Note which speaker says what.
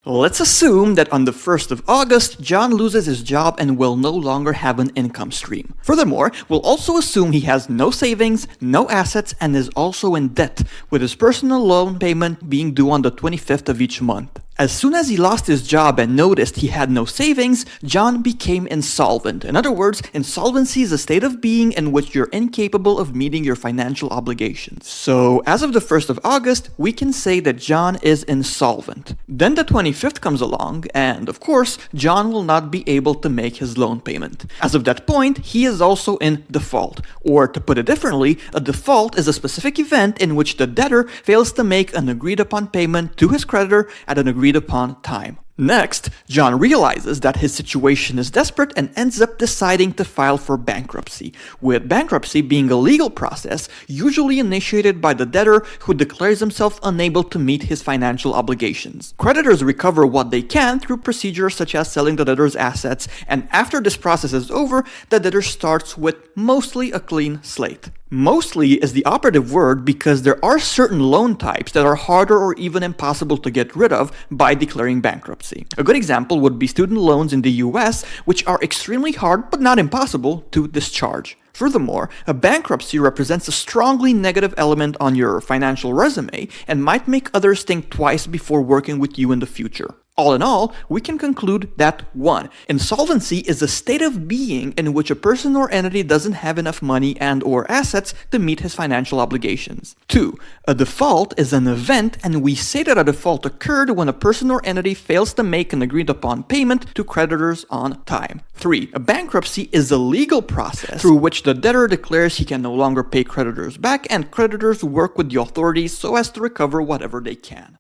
Speaker 1: Let's assume that on the 1st of August, John loses his job and will no longer have an income stream. Furthermore, we'll also assume he has no savings, no assets, and is also in debt, with his personal loan payment being due on the 25th of each month. As soon as he lost his job and noticed he had no savings, John became insolvent. In other words, insolvency is a state of being in which you're incapable of meeting your financial obligations. So, as of the 1st of August, we can say that John is insolvent. Then the 25th comes along, and of course, John will not be able to make his loan payment. As of that point, he is also in default. Or, to put it differently, a default is a specific event in which the debtor fails to make an agreed-upon payment to his creditor at an agreed-upon time. Next, John realizes that his situation is desperate and ends up deciding to file for bankruptcy, with bankruptcy being a legal process usually initiated by the debtor who declares himself unable to meet his financial obligations. Creditors recover what they can through procedures such as selling the debtor's assets, and after this process is over, the debtor starts with mostly a clean slate. Mostly is the operative word because there are certain loan types that are harder or even impossible to get rid of by declaring bankruptcy. A good example would be student loans in the US, which are extremely hard but not impossible to discharge. Furthermore, a bankruptcy represents a strongly negative element on your financial resume and might make others think twice before working with you in the future. All in all, we can conclude that 1. Insolvency is a state of being in which a person or entity doesn't have enough money and/or assets to meet his financial obligations. 2. A default is an event, and we say that a default occurred when a person or entity fails to make an agreed-upon payment to creditors on time. 3. A bankruptcy is a legal process through which the debtor declares he can no longer pay creditors back, and creditors work with the authorities so as to recover whatever they can.